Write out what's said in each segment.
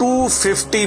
250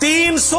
300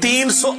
300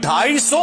250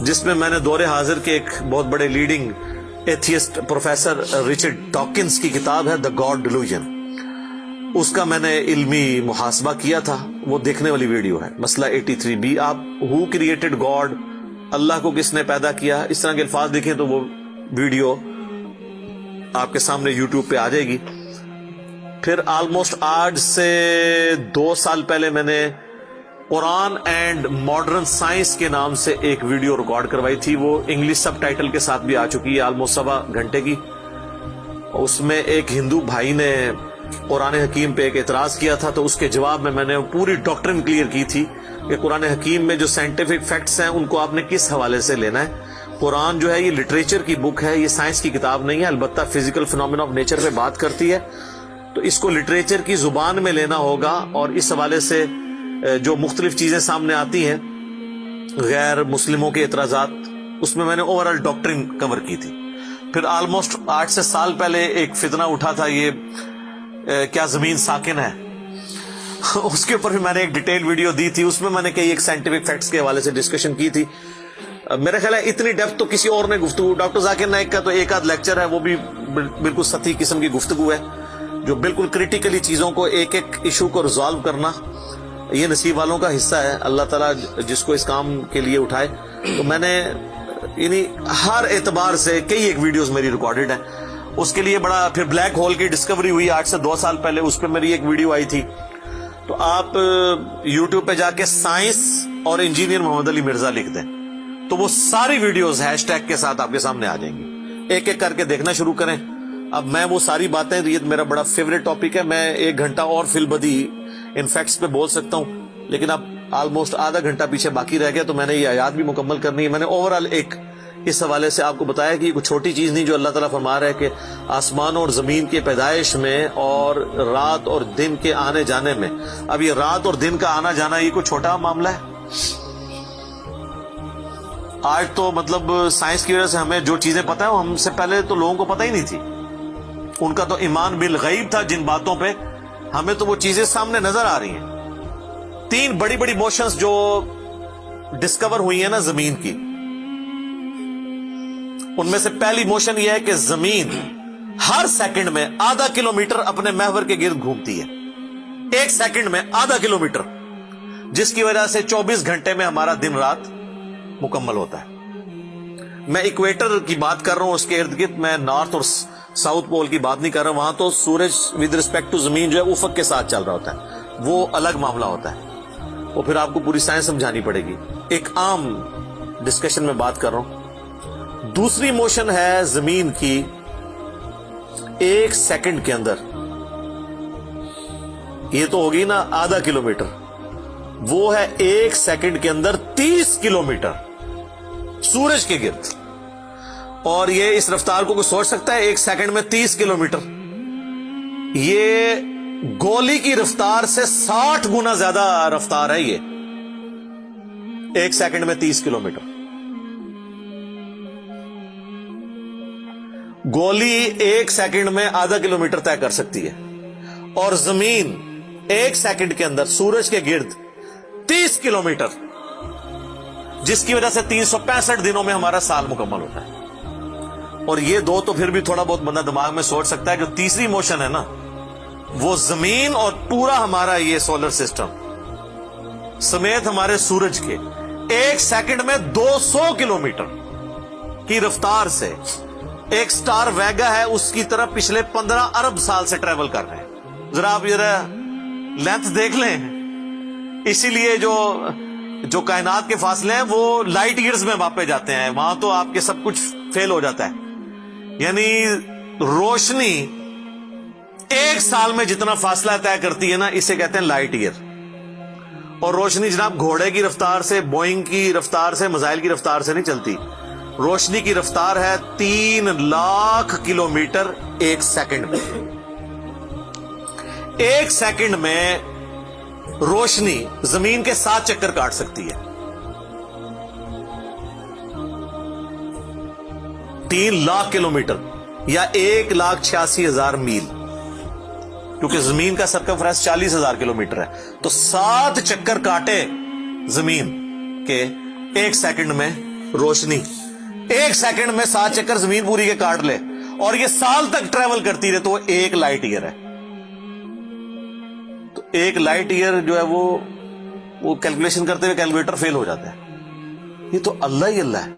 جس میں نے دور حاضر کے ایک بہت بڑے leading atheist professor Richard Dawkins کی کتاب ہے The God Delusion، اس کا میں نے علمی محاسبہ کیا تھا، وہ دیکھنے والی ویڈیو ہے۔ مسئلہ 83B، آپ ہو کریٹڈ گاڈ، اللہ کو کس نے پیدا کیا، اس طرح کے الفاظ دیکھیں تو وہ ویڈیو آپ کے سامنے یوٹیوب پہ آ جائے گی۔ پھر آلموسٹ آج سے 2 سال پہلے میں نے قرآن اینڈ ماڈرن سائنس کے نام سے ایک ویڈیو ریکارڈ کروائی تھی، وہ انگلش سب ٹائٹل کے ساتھ بھی آ چکی ہے، آلموسٹ 1.25 گھنٹے کی۔ اس میں ایک ہندو بھائی نے قرآن حکیم پہ ایک اعتراض کیا تھا، تو اس کے جواب میں نے پوری ڈاکٹرن کلیئر کی تھی کہ قرآن حکیم میں جو سائنٹیفک فیکٹس ہیں ان کو آپ نے کس حوالے سے لینا ہے۔ قرآن جو ہے یہ لٹریچر کی بک ہے، یہ سائنس کی کتاب نہیں ہے، البتہ فزیکل فینومینا آف نیچر پہ بات کرتی ہے، تو اس کو لٹریچر کی زبان میں لینا ہوگا۔ اور اس حوالے سے جو مختلف چیزیں سامنے آتی ہیں، غیر مسلموں کے اعتراضات، اس میں نے اوورآل ڈاکٹرن کور کی تھی۔ پھر آلموسٹ 8 سے سال پہلے ایک فتنہ اٹھا تھا، یہ کیا زمین ساکن ہے، اس کے اوپر بھی میں نے ایک ڈیٹیل ویڈیو دی تھی، اس میں نے کئی ایک سائنٹیفک فیکٹس کے حوالے سے ڈسکشن کی تھی۔ میرا خیال ہے اتنی ڈیپتھ تو کسی اور نے گفتگو، ڈاکٹر ذاکر نائک کا تو ایک آدھ لیکچر ہے، وہ بھی بالکل سطحی قسم کی گفتگو ہے، جو بالکل کریٹیکلی چیزوں کو ایک ایک ایشو کو ریزالو کرنا یہ نصیب والوں کا حصہ ہے، اللہ تعالیٰ جس کو اس کام کے لیے اٹھائے۔ تو میں نے یعنی ہر اعتبار سے کئی ایک ویڈیوز میری ریکارڈڈ ہیں، اس کے لیے بڑا۔ پھر بلیک ہول کی ڈسکوری ہوئی 8 سے 2 سال پہلے، اس پہ میری ایک ویڈیو آئی تھی، تو آپ یوٹیوب پہ جا کے سائنس اور انجینئر محمد علی مرزا لکھ دیں تو وہ ساری ویڈیوز ہیش ٹیگ کے ساتھ آپ کے سامنے آ جائیں گی، ایک ایک کر کے دیکھنا شروع کریں۔ اب میں وہ ساری باتیں، یہ میرا بڑا فیوریٹ ٹاپک ہے، میں 1 گھنٹہ اور فی البدی ان فیکٹس پہ بول سکتا ہوں، لیکن اب آلموسٹ آدھا گھنٹہ پیچھے باقی رہ گیا، تو میں نے یہ آیات بھی مکمل کرنی ہے۔ میں نے اوورآل ایک اس حوالے سے آپ کو بتایا کہ یہ کوئی چھوٹی چیز نہیں جو اللہ تعالیٰ فرما رہا ہے کہ آسمانوں اور زمین کے پیدائش میں اور رات اور دن کے آنے جانے میں، اب یہ رات اور دن کا آنا جانا یہ کوئی چھوٹا معاملہ ہے؟ آج تو مطلب سائنس کی وجہ سے ہمیں جو چیزیں پتہ ہیں وہ ہم سے پہلے تو لوگوں کو پتہ ہی نہیں تھی، ان کا تو ایمان بالغیب تھا جن باتوں پہ، ہمیں تو وہ چیزیں سامنے نظر آ رہی ہیں۔ 3 بڑی بڑی موشنز جو ڈسکور ہوئی ہیں نا زمین کی، ان میں سے پہلی موشن یہ ہے کہ زمین ہر سیکنڈ میں ½ کلومیٹر اپنے محور کے گرد گھومتی ہے، 1 سیکنڈ میں ½ کلومیٹر، جس کی وجہ سے 24 گھنٹے میں ہمارا دن رات مکمل ہوتا ہے۔ میں ایکویٹر کی بات کر رہا ہوں، اس کے ارد گرد، میں نارتھ اور ساؤتھ پول کی بات نہیں کر رہا ہوں، وہاں تو سورج ود ریسپیکٹ ٹو زمین جو ہے افق کے ساتھ چل رہا ہوتا ہے، وہ الگ معاملہ ہوتا ہے، وہ پھر آپ کو پوری سائنس سمجھانی پڑے گی، ایک عام ڈسکشن میں بات کر رہا ہوں۔ دوسری موشن ہے زمین کی 1 سیکنڈ کے اندر، یہ تو ہوگی نا ½ کلومیٹر، وہ ہے 1 سیکنڈ کے اندر 30 کلومیٹر سورج کے گرد۔ اور یہ اس رفتار کو کوئی سوچ سکتا ہے؟ 1 سیکنڈ میں 30 کلومیٹر، یہ گولی کی رفتار سے 60 گنا زیادہ رفتار ہے، یہ 1 سیکنڈ میں 30 کلومیٹر۔ گولی 1 سیکنڈ میں ½ کلومیٹر طے کر سکتی ہے، اور زمین 1 سیکنڈ کے اندر سورج کے گرد 30 کلومیٹر، جس کی وجہ سے 365 دنوں میں ہمارا سال مکمل ہوتا ہے۔ اور یہ 2 تو پھر بھی تھوڑا بہت بندہ دماغ میں سوچ سکتا ہے، جو تیسری موشن ہے نا، وہ زمین اور پورا ہمارا یہ سولر سسٹم سمیت ہمارے سورج کے 1 سیکنڈ میں 200 کلومیٹر کی رفتار سے ایک سٹار ویگا ہے، اس کی طرف پچھلے 15 ارب سال سے ٹریول کر رہے ہیں۔ ذرا آپ یہ لینتھ دیکھ لیں، اسی لیے جو کائنات کے فاصلے ہیں وہ لائٹ ایئرز میں ماپے جاتے ہیں، وہاں تو آپ کے سب کچھ فیل ہو جاتا ہے۔ یعنی روشنی 1 سال میں جتنا فاصلہ طے کرتی ہے نا، اسے کہتے ہیں لائٹ ایئر۔ اور روشنی جناب گھوڑے کی رفتار سے، بوئنگ کی رفتار سے، میزائل کی رفتار سے نہیں چلتی، روشنی کی رفتار ہے 3 لاکھ کلومیٹر 1 سیکنڈ میں۔ 1 سیکنڈ میں روشنی زمین کے 7 چکر کاٹ سکتی ہے، 3 لاکھ کلومیٹر یا 1,86,000 میل، کیونکہ زمین کا سرکمفرنس 40,000 کلومیٹر ہے، تو 7 چکر کاٹے زمین کے 1 سیکنڈ میں روشنی 1 سیکنڈ میں 7 چکر زمین پوری کے کاٹ لے اور یہ سال تک ٹریول کرتی رہے تو وہ 1 لائٹ ایئر ہے. تو 1 لائٹ ایئر جو ہے وہ کیلکولیشن کرتے ہوئے کیلکولیٹر فیل ہو جاتا ہے. یہ تو اللہ ہی اللہ ہے.